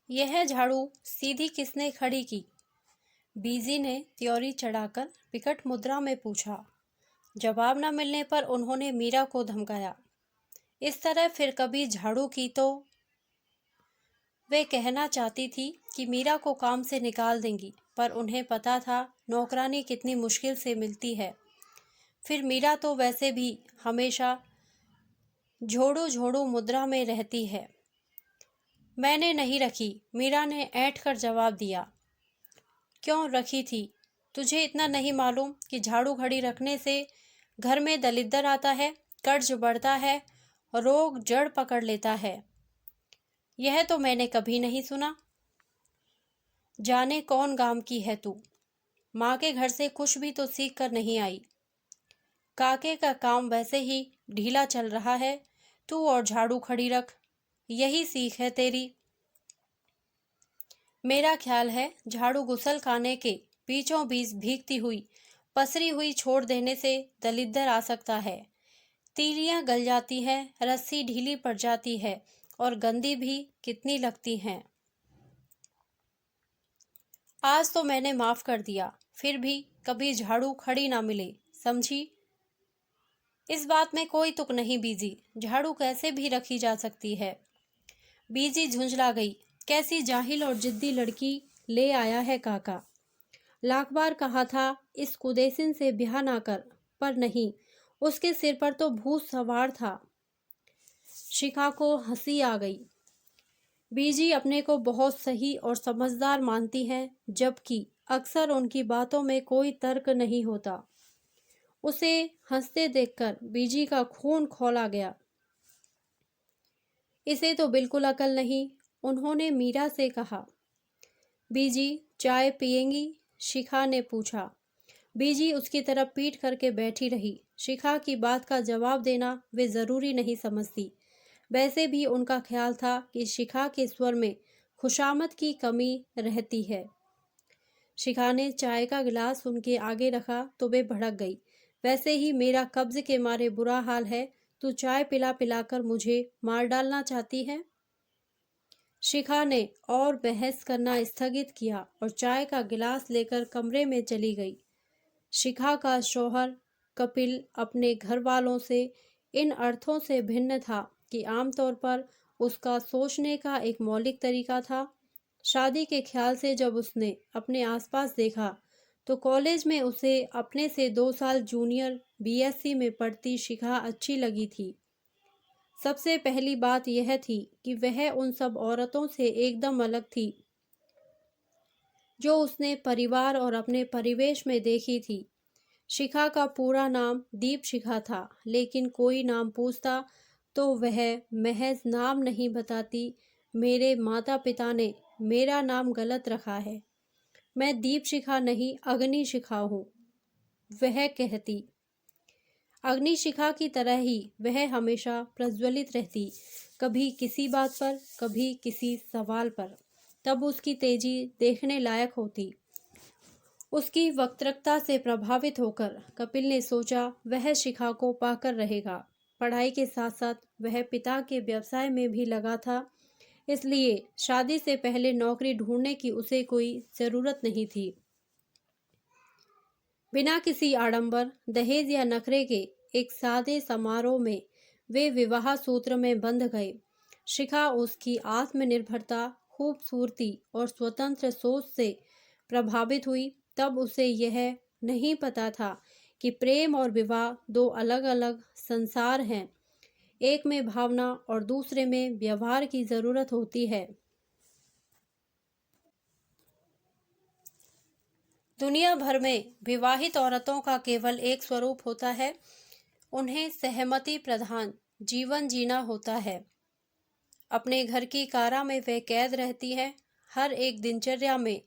यह झाड़ू सीधी किसने खड़ी की? बीजी ने त्योरी चढ़ाकर विकट मुद्रा में पूछा। जवाब न मिलने पर उन्होंने मीरा को धमकाया। इस तरह फिर कभी झाड़ू की तो वे कहना चाहती थी कि मीरा को काम से निकाल देंगी, पर उन्हें पता था नौकरानी कितनी मुश्किल से मिलती है। फिर मीरा तो वैसे भी हमेशा झोड़ू झोड़ू मुद्रा में रहती है। मैंने नहीं रखी, मीरा ने ऐंठ कर जवाब दिया। क्यों रखी थी? तुझे इतना नहीं मालूम कि झाड़ू घड़ी रखने से घर में दलिद्दर आता है, कर्ज बढ़ता है, रोग जड़ पकड़ लेता है? यह तो मैंने कभी नहीं सुना। जाने कौन गांव की है तू? माँ के घर से कुछ भी तो सीख कर नहीं आई। काके का काम वैसे ही ढीला चल रहा है, तू और झाड़ू खड़ी रख, यही सीख है तेरी। मेरा ख्याल है झाड़ू गुसल खाने के बीचों बीच भीगती हुई पसरी हुई छोड़ देने से दलिद्दर आ सकता है। तीलियां गल जाती हैं, रस्सी ढीली पड़ जाती है और गंदी भी कितनी लगती हैं। आज तो मैंने माफ कर दिया, फिर भी कभी झाड़ू खड़ी ना मिले, समझी? इस बात में कोई तुक नहीं बीजी, झाड़ू कैसे भी रखी जा सकती है। बीजी झुंझला गई। कैसी जाहिल और जिद्दी लड़की ले आया है काका। लाख बार कहा था इस कुदेसिन से ब्याह ना कर, पर नहीं, उसके सिर पर तो भूत सवार था। शिखा को हंसी आ गई। बीजी अपने को बहुत सही और समझदार मानती हैं, जबकि अक्सर उनकी बातों में कोई तर्क नहीं होता। उसे हंसते देखकर बीजी का खून खौला गया। इसे तो बिल्कुल अकल नहीं, उन्होंने मीरा से कहा। बीजी चाय पिएंगी? शिखा ने पूछा। बीजी उसकी तरफ पीठ करके बैठी रही। शिखा की बात का जवाब देना वे ज़रूरी नहीं समझती। वैसे भी उनका ख्याल था कि शिखा के स्वर में खुशामद की कमी रहती है। शिखा ने चाय का गिलास उनके आगे रखा तो वे भड़क गई। वैसे ही मेरा कब्ज के मारे बुरा हाल है, तू चाय पिला पिलाकर मुझे मार डालना चाहती है? शिखा ने और बहस करना स्थगित किया और चाय का गिलास लेकर कमरे में चली गई। शिखा का शौहर कपिल अपने घर वालों से इन अर्थों से भिन्न था कि आमतौर पर उसका सोचने का एक मौलिक तरीका था। शादी के ख्याल से जब उसने अपने आसपास देखा तो कॉलेज में उसे अपने से 2 साल जूनियर बीएससी में पढ़ती शिखा अच्छी लगी थी। सबसे पहली बात यह थी कि वह उन सब औरतों से एकदम अलग थी जो उसने परिवार और अपने परिवेश में देखी थी। शिखा का पूरा नाम दीप शिखा था, लेकिन कोई नाम पूछता तो वह महज नाम नहीं बताती। मेरे माता पिता ने मेरा नाम गलत रखा है, मैं दीप शिखा नहीं अग्नि शिखा हूँ, वह कहती। अग्नि शिखा की तरह ही वह हमेशा प्रज्वलित रहती, कभी किसी बात पर, कभी किसी सवाल पर। तब उसकी तेजी देखने लायक होती। उसकी वक्तृता से प्रभावित होकर कपिल ने सोचा वह शिखा को पाकर रहेगा। पढ़ाई के साथ साथ वह पिता के व्यवसाय में भी लगा था, इसलिए शादी से पहले नौकरी ढूंढने की उसे कोई ज़रूरत नहीं थी। बिना किसी आडंबर, दहेज या नखरे के एक सादे समारोह में वे विवाह सूत्र में बंध गए। शिखा उसकी आत्मनिर्भरता, खूबसूरती और स्वतंत्र सोच से प्रभावित हुई। तब उसे यह नहीं पता था कि प्रेम और विवाह 2 अलग अलग संसार हैं। एक में भावना और दूसरे में व्यवहार की ज़रूरत होती है। दुनिया भर में विवाहित औरतों का केवल एक स्वरूप होता है, उन्हें सहमति प्रधान जीवन जीना होता है। अपने घर की कारा में वे कैद रहती है, हर एक दिनचर्या में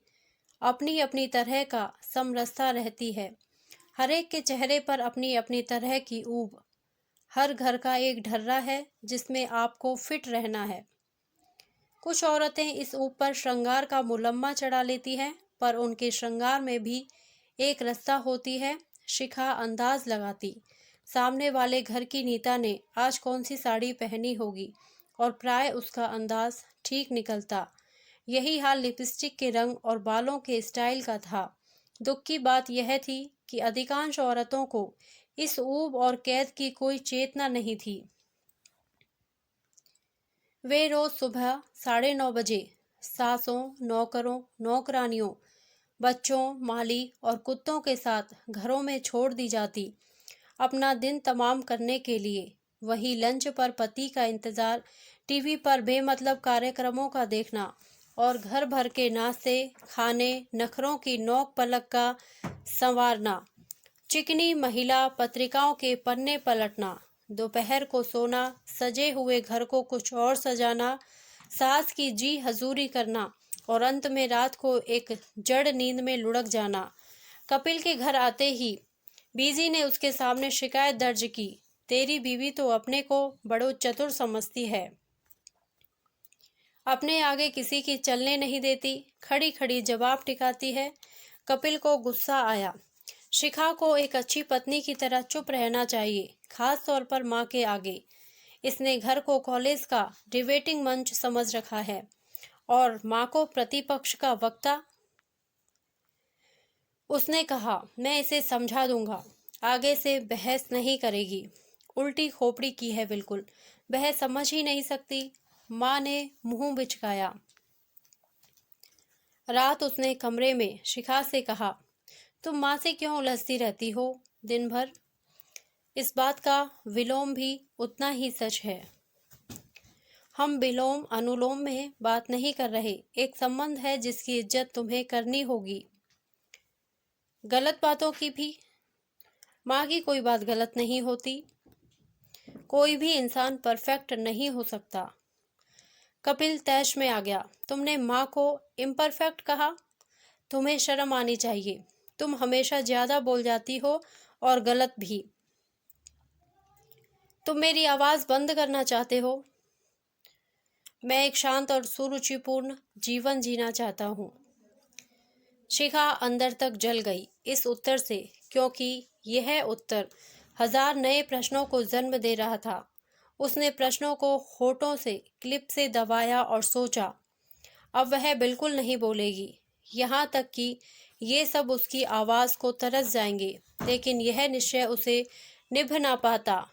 अपनी अपनी तरह का समरसता रहती है, हर एक के चेहरे पर अपनी अपनी तरह की ऊब। हर घर का एक ढर्रा है जिसमें आपको फिट रहना है। कुछ औरतें इस ऊब पर श्रृंगार का मुलम्मा चढ़ा लेती हैं, पर उनके श्रृंगार में भी एक रास्ता होती है। शिखा अंदाज लगाती सामने वाले घर की नीता ने आज कौन सी साड़ी पहनी होगी और प्राय उसका अंदाज ठीक निकलता। यही हाल लिपस्टिक के रंग और बालों के स्टाइल का था। दुख की बात यह थी कि अधिकांश औरतों को इस ऊब और कैद की कोई चेतना नहीं थी। वे रोज सुबह 9:30 बजे सासों, नौकरों, नौकरानियों, बच्चों, माली और कुत्तों के साथ घरों में छोड़ दी जाती, अपना दिन तमाम करने के लिए। वही लंच पर पति का इंतजार, टीवी पर बेमतलब कार्यक्रमों का देखना और घर भर के नाश्ते, खाने, नखरों की नोक पलक का संवारना, चिकनी महिला पत्रिकाओं के पन्ने पलटना, दोपहर को सोना, सजे हुए घर को कुछ और सजाना, सास की जी हजूरी करना और अंत में रात को एक जड़ नींद में लुढ़क जाना। कपिल के घर आते ही बीजी ने उसके सामने शिकायत दर्ज की, तेरी बीवी तो अपने को बड़ो चतुर समझती है, अपने आगे किसी की चलने नहीं देती, खड़ी खड़ी जवाब टिकाती है। कपिल को गुस्सा आया। शिखा को एक अच्छी पत्नी की तरह चुप रहना चाहिए, खास तौर पर माँ के आगे। इसने घर को कॉलेज का डिबेटिंग मंच समझ रखा है और माँ को प्रतिपक्ष का वक्ता। उसने कहा, मैं इसे समझा दूंगा, आगे से बहस नहीं करेगी। उल्टी खोपड़ी की है बिल्कुल, वह समझ ही नहीं सकती। माँ ने मुंह बिचकाया। रात उसने कमरे में शिखा से कहा, तुम माँ से क्यों उलझती रहती हो दिन भर? इस बात का विलोम भी उतना ही सच है। हम विलोम अनुलोम में बात नहीं कर रहे, एक संबंध है जिसकी इज्जत तुम्हें करनी होगी। गलत बातों की भी? माँ की कोई बात गलत नहीं होती, कोई भी इंसान परफेक्ट नहीं हो सकता। कपिल तैश में आ गया। तुमने माँ को इम्परफेक्ट कहा? तुम्हें शर्म आनी चाहिए, तुम हमेशा ज्यादा बोल जाती हो और गलत भी। तुम मेरी आवाज बंद करना चाहते हो? मैं एक शांत और सुरुचिपूर्ण जीवन जीना चाहता हूँ। शिखा अंदर तक जल गई इस उत्तर से, क्योंकि यह उत्तर 1000 नए प्रश्नों को जन्म दे रहा था। उसने प्रश्नों को होठों से क्लिप से दबाया और सोचा, अब वह बिल्कुल नहीं बोलेगी, यहाँ तक कि ये सब उसकी आवाज़ को तरस जाएंगे, लेकिन यह निश्चय उसे निभ ना पाता।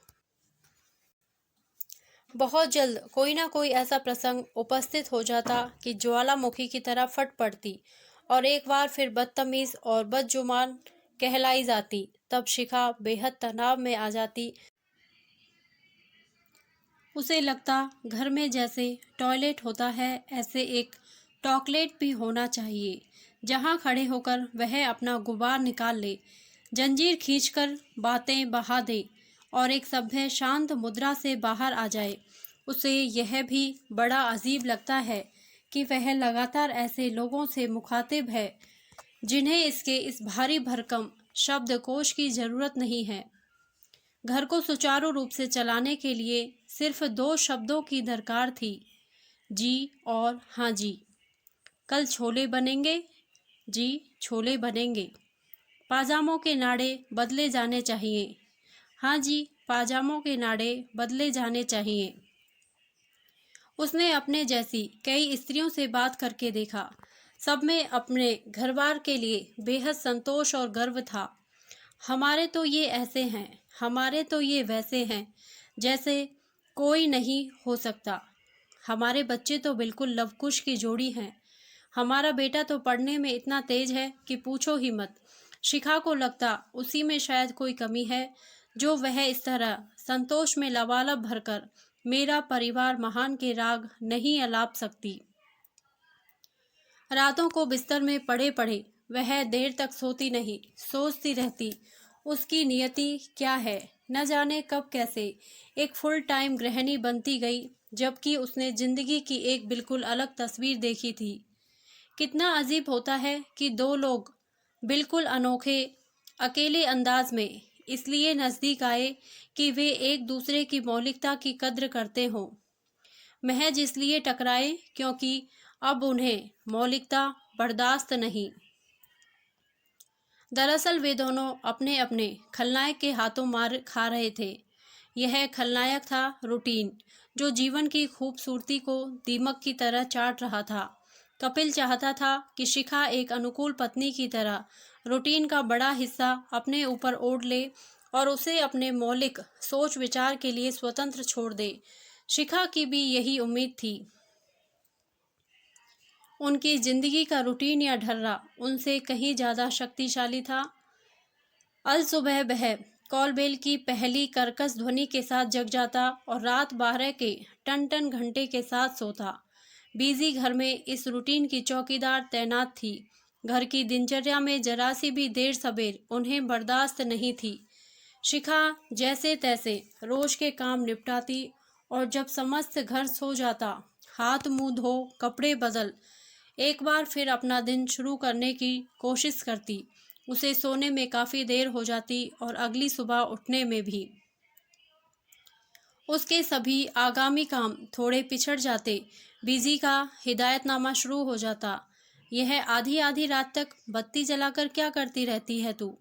बहुत जल्द कोई ना कोई ऐसा प्रसंग उपस्थित हो जाता कि ज्वालामुखी की तरह फट पड़ती और एक बार फिर बदतमीज और बदजुबान कहलाई जाती। तब शिखा बेहद तनाव में आ जाती। उसे लगता घर में जैसे टॉयलेट होता है, ऐसे एक टॉकलेट भी होना चाहिए, जहां खड़े होकर वह अपना गुबार निकाल ले, जंजीर खींचकर बातें बहा दे और एक सभ्य शांत मुद्रा से बाहर आ जाए। उसे यह भी बड़ा अजीब लगता है कि वह लगातार ऐसे लोगों से मुखातिब है जिन्हें इसके इस भारी भरकम शब्दकोश की जरूरत नहीं है। घर को सुचारू रूप से चलाने के लिए सिर्फ 2 शब्दों की दरकार थी, जी और हाँ जी। कल छोले बनेंगे? जी, छोले बनेंगे। पाजामों के नाड़े बदले जाने चाहिए। हाँ जी, पाजामों के नाड़े बदले जाने चाहिए। उसने अपने जैसी कई स्त्रियों से बात करके देखा, सब में अपने घरबार के लिए बेहद संतोष और गर्व था। हमारे तो ये ऐसे हैं, हमारे तो ये वैसे हैं, जैसे कोई नहीं हो सकता। हमारे बच्चे तो बिल्कुल लवकुश की जोड़ी हैं। हमारा बेटा तो पढ़ने में इतना तेज है कि पूछो ही मत। शिखा को लगता उसी में शायद कोई कमी है, जो वह इस तरह संतोष में लबालब भरकर मेरा परिवार महान के राग नहीं अलाप सकती। रातों को बिस्तर में पड़े पड़े वह देर तक सोती नहीं, सोचती रहती, उसकी नियति क्या है, न जाने कब कैसे एक फुल टाइम गृहिणी बनती गई, जबकि उसने जिंदगी की एक बिल्कुल अलग तस्वीर देखी थी। कितना अजीब होता है कि 2 लोग बिल्कुल अनोखे अकेले अंदाज में इसलिए नज़दीक आए कि वे एक दूसरे की मौलिकता की कद्र करते हों, महज इसलिए टकराए क्योंकि अब उन्हें मौलिकता बर्दाश्त नहीं। दरअसल वे दोनों अपने अपने खलनायक के हाथों मार खा रहे थे। यह खलनायक था रूटीन, जो जीवन की खूबसूरती को दीमक की तरह चाट रहा था। कपिल चाहता था कि शिखा एक अनुकूल पत्नी की तरह रूटीन का बड़ा हिस्सा अपने ऊपर ओढ़ ले और उसे अपने मौलिक सोच विचार के लिए स्वतंत्र छोड़ दे। शिखा की भी यही उम्मीद थी। उनकी जिंदगी का रूटीन या ढर्रा उनसे कहीं ज़्यादा शक्तिशाली था। अल सुबह वह कॉलबेल की पहली कर्कश ध्वनि के साथ जग जाता और रात 12 के टन टन घंटे के साथ सोता। बीजी घर में इस रूटीन की चौकीदार तैनात थी। घर की दिनचर्या में जरा सी भी देर सबेर उन्हें बर्दाश्त नहीं थी। शिखा जैसे तैसे रोज के काम निपटाती और जब समस्त घर सो जाता, हाथ मुंह धो कपड़े बदल एक बार फिर अपना दिन शुरू करने की कोशिश करती। उसे सोने में काफ़ी देर हो जाती और अगली सुबह उठने में भी। उसके सभी आगामी काम थोड़े पिछड़ जाते। बीजी का हिदायतनामा शुरू हो जाता। यह आधी आधी रात तक बत्ती जलाकर क्या करती रहती है तू?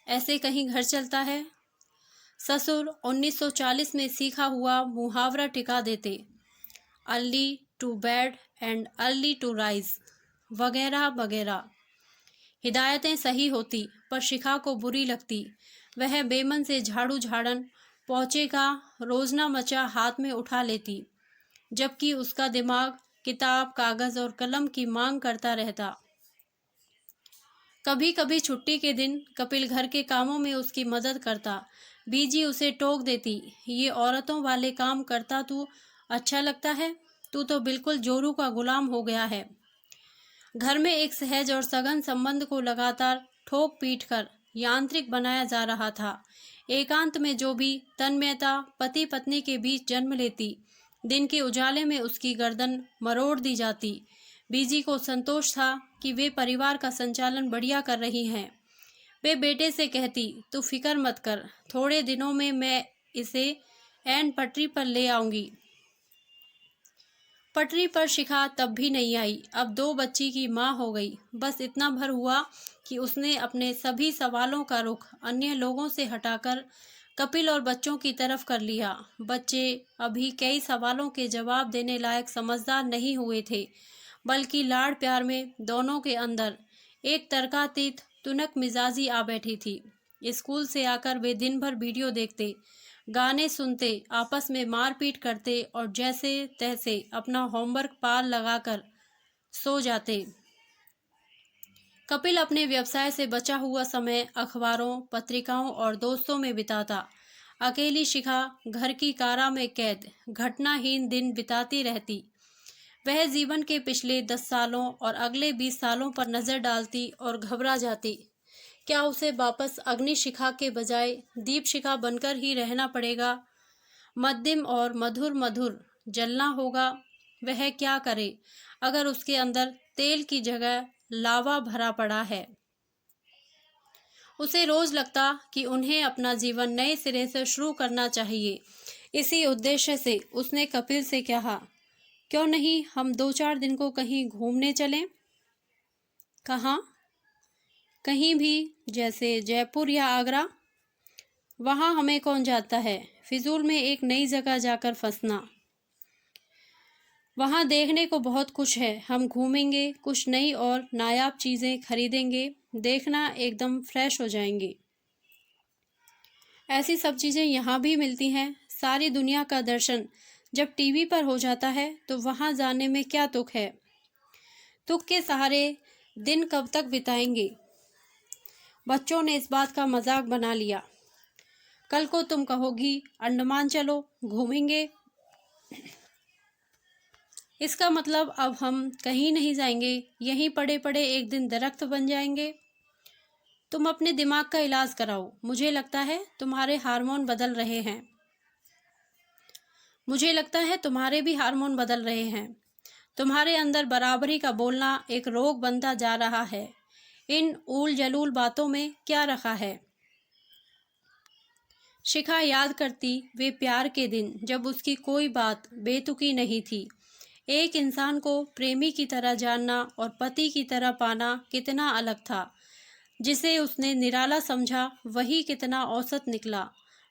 ऐसे कहीं घर चलता है? ससुर 1940 में सीखा हुआ मुहावरा टिका देते, early to bed and early to rise वगैरह वगैरह। हिदायतें सही होती पर शिखा को बुरी लगती। वह बेमन से झाड़ू झाड़न पोंछे का रोजना मचा हाथ में उठा लेती, जबकि उसका दिमाग किताब कागज और कलम की मांग करता रहता। कभी कभी छुट्टी के दिन कपिल घर के कामों में उसकी मदद करता। बीजी उसे टोक देती, ये औरतों वाले काम करता तू अच्छा लगता है? तू तो बिल्कुल जोरू का गुलाम हो गया है। घर में एक सहज और सघन संबंध को लगातार ठोक पीट कर यांत्रिक बनाया जा रहा था। एकांत में जो भी तन्मयता पति पत्नी के बीच जन्म लेती, दिन के उजाले में उसकी गर्दन मरोड़ दी जाती। बीजी को संतोष था कि वे परिवार का संचालन बढ़िया कर रही हैं। वे बेटे से कहती, तू फिक्र मत कर, थोड़े दिनों में मैं इसे ऐन पटरी पर ले आऊंगी। पटरी पर शिखा तब भी नहीं आई। अब 2 बच्ची की माँ हो गई। बस इतना भर हुआ कि उसने अपने सभी सवालों का रुख अन्य लोगों से हटाकर कपिल और बच्चों की तरफ कर लिया। बच्चे अभी कई सवालों के जवाब देने लायक समझदार नहीं हुए थे, बल्कि लाड़ प्यार में दोनों के अंदर एक तर्कातीत तुनक मिजाजी आ बैठी थी। स्कूल से आकर वे दिन भर वीडियो देखते, गाने सुनते, आपस में मारपीट करते और जैसे तैसे अपना होमवर्क पार लगाकर सो जाते। कपिल अपने व्यवसाय से बचा हुआ समय अखबारों, पत्रिकाओं और दोस्तों में बिताता। अकेली शिखा घर की कारा में कैद घटनाहीन दिन बिताती रहती। वह जीवन के पिछले 10 सालों और अगले 20 सालों पर नजर डालती और घबरा जाती। क्या उसे वापस अग्नि शिखा के बजाय दीप शिखा बनकर ही रहना पड़ेगा? मध्यम और मधुर मधुर जलना होगा। वह क्या करे अगर उसके अंदर तेल की जगह लावा भरा पड़ा है? उसे रोज लगता कि उन्हें अपना जीवन नए सिरे से शुरू करना चाहिए। इसी उद्देश्य से उसने कपिल से कहा, क्यों नहीं हम 2-4 दिन को कहीं घूमने चलें? कहाँ? कहीं भी, जैसे जयपुर या आगरा। वहाँ हमें कौन जाता है? फिजूल में एक नई जगह जाकर फंसना। वहाँ देखने को बहुत कुछ है। हम घूमेंगे, कुछ नई और नायाब चीज़ें खरीदेंगे, देखना एकदम फ्रेश हो जाएंगे। ऐसी सब चीज़ें यहाँ भी मिलती हैं। सारी दुनिया का दर्शन जब टीवी पर हो जाता है तो वहाँ जाने में क्या तुक है? तुक के सहारे दिन कब तक बिताएंगे? बच्चों ने इस बात का मजाक बना लिया। कल को तुम कहोगी अंडमान चलो, घूमेंगे। इसका मतलब अब हम कहीं नहीं जाएंगे, यहीं पड़े पड़े एक दिन दरख्त बन जाएंगे। तुम अपने दिमाग का इलाज कराओ। मुझे लगता है तुम्हारे हार्मोन बदल रहे हैं। मुझे लगता है तुम्हारे भी हार्मोन बदल रहे हैं। तुम्हारे अंदर बराबरी का बोलना एक रोग बनता जा रहा है। इन ऊल जलूल बातों में क्या रखा है? शिखा याद करती वे प्यार के दिन जब उसकी कोई बात बेतुकी नहीं थी। एक इंसान को प्रेमी की तरह जानना और पति की तरह पाना कितना अलग था। जिसे उसने निराला समझा वही कितना औसत निकला।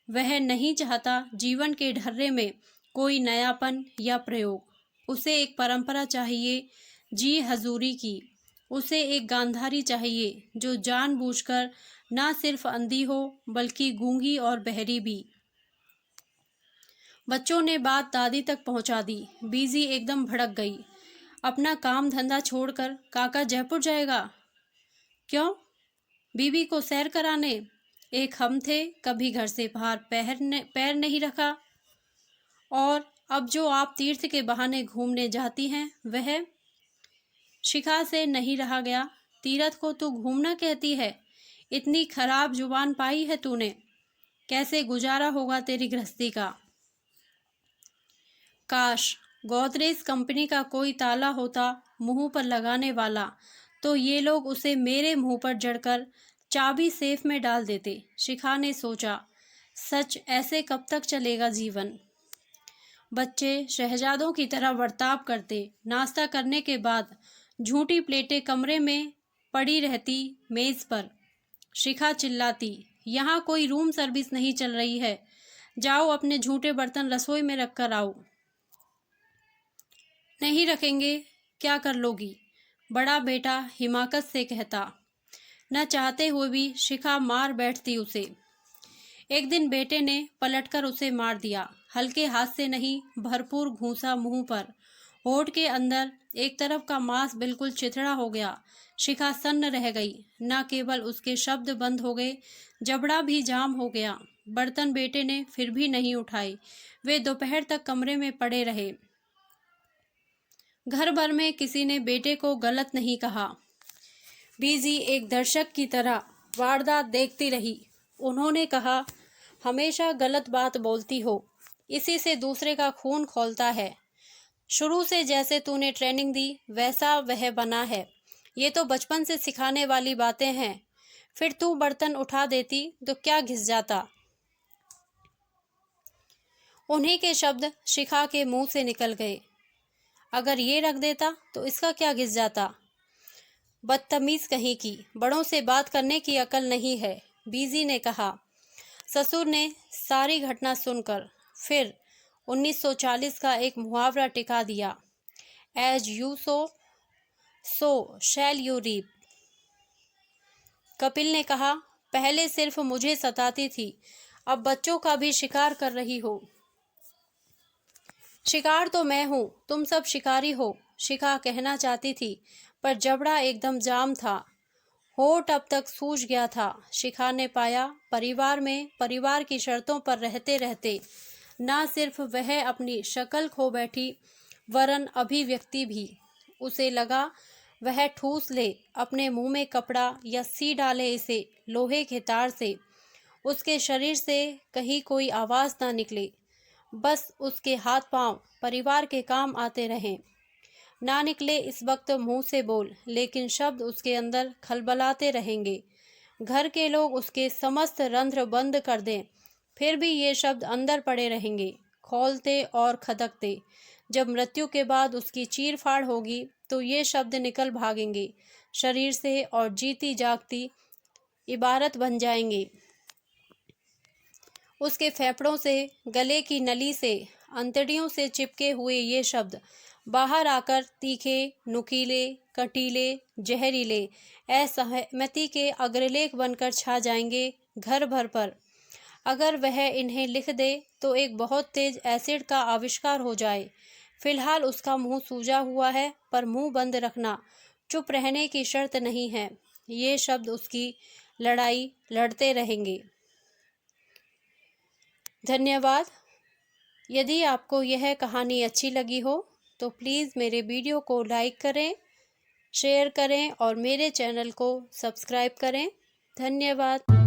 वह नहीं चाहता जीवन के ढर्रे में कोई नयापन या प्रयोग। उसे एक परंपरा चाहिए जी हजूरी की। उसे एक गांधारी चाहिए जो जानबूझकर ना सिर्फ अंधी हो बल्कि गूंगी और बहरी भी। बच्चों ने बात दादी तक पहुंचा दी। बीजी एकदम भड़क गई। अपना काम धंधा छोड़कर काका जयपुर जाएगा? क्यों? बीबी को सैर कराने? एक हम थे, कभी घर से बाहर पैर नहीं रखा। और अब जो आप तीर्थ के बहाने घूमने जाती हैं वह? शिखा से नहीं रहा गया। तीर्थ को तू घूमना कहती है? इतनी खराब जुबान पाई है तूने। कैसे गुजारा होगा तेरी गृहस्थी का। काश गोदरेज कंपनी का कोई ताला होता मुंह पर लगाने वाला, तो ये लोग उसे मेरे मुंह पर जड़कर चाबी सेफ में डाल देते। शिखा ने सोचा, सच ऐसे कब तक चलेगा जीवन। बच्चे शहजादों की तरह बर्ताव करते। नाश्ता करने के बाद झूठी प्लेटें कमरे में पड़ी रहती मेज पर। शिखा चिल्लाती, यहाँ कोई रूम सर्विस नहीं चल रही है। जाओ अपने झूठे बर्तन रसोई में रख कर आओ। नहीं रखेंगे, क्या कर लोगी? बड़ा बेटा हिमाकत से कहता। न चाहते हुए भी शिखा मार बैठती उसे। एक दिन बेटे ने पलटकर उसे मार दिया। हल्के हाथ से नहीं, भरपूर घूंसा मुंह पर। होठ के अंदर एक तरफ का मांस बिल्कुल चिथड़ा हो गया। शिखा सन्न रह गई। न केवल उसके शब्द बंद हो गए, जबड़ा भी जाम हो गया। बर्तन बेटे ने फिर भी नहीं उठाए। वे दोपहर तक कमरे में पड़े रहे। घर भर में किसी ने बेटे को गलत नहीं कहा। बीजी एक दर्शक की तरह वारदात देखती रही। उन्होंने कहा, हमेशा गलत बात बोलती हो, इसी से दूसरे का खून खौलता है। शुरू से जैसे तूने ट्रेनिंग दी वैसा वह बना है। ये तो बचपन से सिखाने वाली बातें हैं। फिर तू बर्तन उठा देती तो क्या घिस जाता। उन्हीं के शब्द शिखा के मुंह से निकल गए। अगर ये रख देता तो इसका क्या घिस जाता। बदतमीज कहीं की, बड़ों से बात करने की अकल नहीं है, बीजी ने कहा। ससुर ने सारी घटना सुनकर फिर 1940 का एक मुहावरा टिका दिया, as you sow shall you reap. Kapil ने कहा, पहले सिर्फ मुझे सताती थी, अब बच्चों का भी शिकार कर रही हो। शिकार तो मैं हूँ, तुम सब शिकारी हो, शिखा कहना चाहती थी, पर जबड़ा एकदम जाम था। होठ अब तक सूज गया था। शिखा ने पाया, परिवार में परिवार की शर्तों पर रहते रहते ना सिर्फ वह अपनी शक्ल खो बैठी, वरन अभिव्यक्ति भी। उसे लगा वह ठूस ले अपने मुंह में कपड़ा या सी डाले इसे लोहे के तार से। उसके शरीर से कहीं कोई आवाज़ ना निकले, बस उसके हाथ पांव परिवार के काम आते रहें। ना निकले इस वक्त मुंह से बोल, लेकिन शब्द उसके अंदर खलबलाते रहेंगे। घर के लोग उसके समस्त रंध्र बंद कर दें, फिर भी ये शब्द अंदर पड़े रहेंगे, खौलते और खदकते। जब मृत्यु के बाद उसकी चीर फाड़ होगी तो ये शब्द निकल भागेंगे शरीर से और जीती जागती इबारत बन जाएंगे। उसके फेफड़ों से, गले की नली से, अंतड़ियों से चिपके हुए ये शब्द बाहर आकर तीखे, नुकीले, कटीले, जहरीले असहमति के अग्रलेख बनकर छा जाएंगे घर भर पर। अगर वह इन्हें लिख दे तो एक बहुत तेज एसिड का आविष्कार हो जाए। फिलहाल उसका मुंह सूजा हुआ है, पर मुंह बंद रखना चुप रहने की शर्त नहीं है। ये शब्द उसकी लड़ाई लड़ते रहेंगे। धन्यवाद। यदि आपको यह कहानी अच्छी लगी हो तो प्लीज़ मेरे वीडियो को लाइक करें, शेयर करें और मेरे चैनल को सब्सक्राइब करें। धन्यवाद।